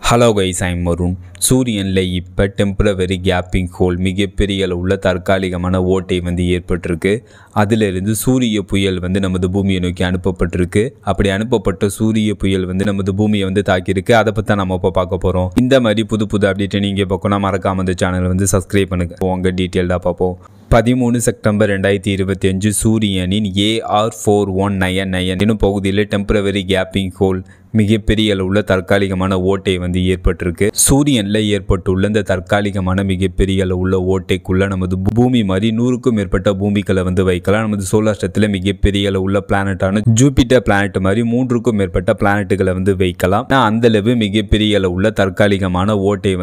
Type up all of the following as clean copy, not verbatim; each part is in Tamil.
Hello guys, I'm Varun. சூரியனில் இப்போ டெம்பரவரி கேப்பிங் ஹோல் மிகப்பெரிய அளவுள்ள தற்காலிகமான ஓட்டை ஏற்பட்டிருக்கு. அதிலிருந்து சூரிய புயல் நமது பூமியை நோக்கி அனுப்பப்பட்டிருக்கு. அப்படி அனுப்பப்பட்ட சூரிய புயல் நமது பூமியை தாக்கியிருக்கு. அதை பற்றி தான் நம்ம இப்போ பார்க்க போகிறோம். இந்த மாதிரி புது புது அப்டேட்டை நீங்கள் பார்க்கணும், மறக்காம இந்த சேனலை சப்ஸ்கிரைப் பண்ணுங்க. உங்கள் டீட்டெயில்டாக பார்ப்போம். 13 செப்டம்பர் 2025 சூரியனின் AR4199 என்னும் பகுதியில் டெம்பரவரி கேப்பிங் ஹோல் மிகப்பெரிய அளவுள்ள தற்காலிகமான ஓட்டை ஏற்பட்டிருக்கு. சூரியனில் ஏற்பட்டுள்ள இந்த தற்காலிகமான மிகப்பெரிய அளவுள்ள ஓட்டைக்குள்ள நமது பூமி மாதிரி 100க்கும் மேற்பட்ட பூமிகளை வைக்கலாம். நமது சோலார் சிஸ்டத்தில் மிகப்பெரிய அளவுள்ள பிளானட்டான ஜூபிட்டர் பிளானட் மாதிரி 3க்கும் மேற்பட்ட பிளானட்டுகளை வைக்கலாம். அந்த அளவு மிகப்பெரிய அளவுள்ள தற்காலிகமான ஓட்டை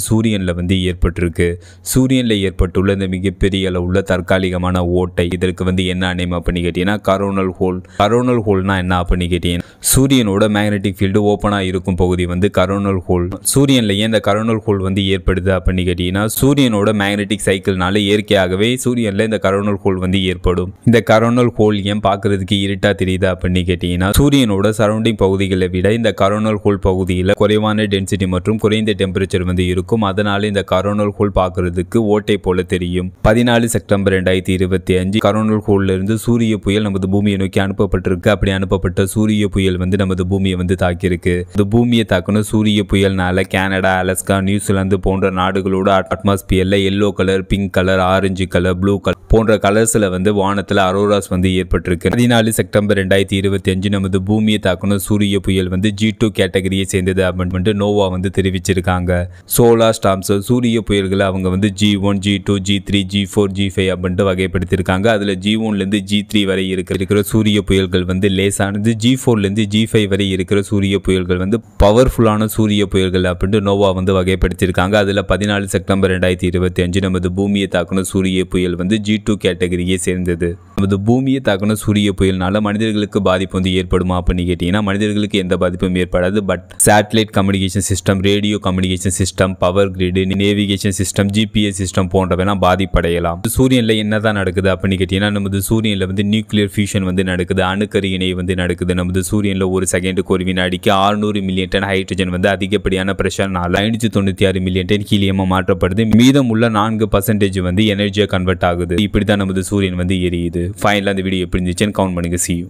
சூரியனில் ஏற்பட்டிருக்கு. சூரியனில் ஏற்பட்டுள்ள இந்த மிகப்பெரிய அளவுள்ள தற்காலிகமான ஓட்டை இதற்கு என்ன நேம் அப்படின்னு கேட்டீங்கன்னா கரோனல் ஹோல். கரோனல் ஹோல்னா என்ன அப்படின்னு கேட்டீங்கன்னா சூரியனோட மேக்னெட்டிக் ஃபீல்டு ஓப்பனாக இருக்கும் பகுதி கரோனல் ஹோல். சூரியனில் ஏன் இந்த கரோனல் ஹோல் ஏற்படுது அப்படின்னு கேட்டீங்கன்னா சூரியனோட மேக்னெட்டிக் சைக்கிள்னால இயற்கையாகவே சூரியனில் இந்த கரோனல் ஹோல் ஏற்படும். இந்த கரோனல் ஹோல் ஏன் பார்க்கறதுக்கு இருட்டா தெரியுது அப்படின்னு கேட்டீங்கன்னா சூரியனோட சரௌண்டிங் பகுதிகளை விட இந்த கரோனல் ஹோல் பகுதியில் குறைவான டென்சிட்டி மற்றும் குறைந்த டெம்பரேச்சர் இருக்கும். அதனால இந்த கரோனல் ஹோல் பார்க்கறதுக்கு ஓட்டை போல தெரியும். 14 செப்டம்பர் 2025 கரோனல் ஹோல்ல இருந்து சூரிய புயல் நமது பூமியை நோக்கி அனுப்பப்பட்டிருக்கு. அப்படி அனுப்பப்பட்ட சூரிய புயல் நமது பூமியை தாக்கியிருக்கு. இந்த பூமியை தாக்குன சூரிய புயல்னால கனடா, அலாஸ்கா, நியூசிலாந்து போன்ற நாடுகளோட அட்மாஸ்பியர்ல yellow colour, pink colour, orange colour, blue colour போன்ற கலர்ஸ்ல வானத்துல அரோராஸ் ஏற்பட்டிருக்கு. 14 செப்டம்பர் 2025 நமது பூமியை தாக்குன சூரிய புயல் G2 கேட்டகரியை சேர்ந்தது அப்படின்னு நோவா தெரிவிச்சிருக்காங்க. சோலார் ஸ்டார்ம்ஸ் சூரிய புயல்களை அவங்க G1, G2, G3, G4, G5 அப்படின்ட்டு வகைப்படுத்திருக்காங்க. அதுல G1ல இருந்து G3 வரை இருக்கிற சூரிய புயல்கள் லேசானது. G4ல இருந்து G5 வரை இருக்கிற சூரிய புயல்கள் பவர்ஃபுல்லான சூரிய புயல்கள் அப்படின்ட்டு நோவா வகைப்படுத்தியிருக்காங்க. அதுல 14 செப்டம்பர் 2025 நமது பூமியை தாக்குன சூரிய புயல் G2 கேட்டகரியை சேர்ந்தது. நமது பூமியை தாக்குன சூரிய புயல்னால மனிதர்களுக்கு பாதிப்பு ஏற்படுமா அப்படின்னு கேட்டீங்கன்னா மனிதர்களுக்கு எந்த பாதிப்பும் ஏற்படாது. But satellite communication system, radio communication system, power grid, navigation system, GPS system போன்றவெல்லாம் பாதிப்படையலாம். சூரியன்ல என்னதான் நடக்குது அப்படின்னு கேட்டீங்கன்னா நமது சூரியன்ல நியூக்ளியர் ஃபியூஷன் நடக்குது. அணுக்கரு இணை நடக்குது. நமது சூரியன்ல ஒரு செகண்டுக்கு ஒரு வினாடிக்கு 600 மில்லியன் டன் ஹைட்ரஜன் அதிகப்படியான பிரஷர்னால 596 மில்லியன் டன் ஹீலியமா மாற்றப்படுது. மீதம் உள்ள 4% எனர்ஜியா கன்வெர்ட் ஆகுது. இப்படிதான் நமது சூரியன் எரியுது. ஃபைனலா இந்த வீடியோ எப்படி இருந்துச்சுன்னு கவுண்ட் பண்ணுங்க. See you.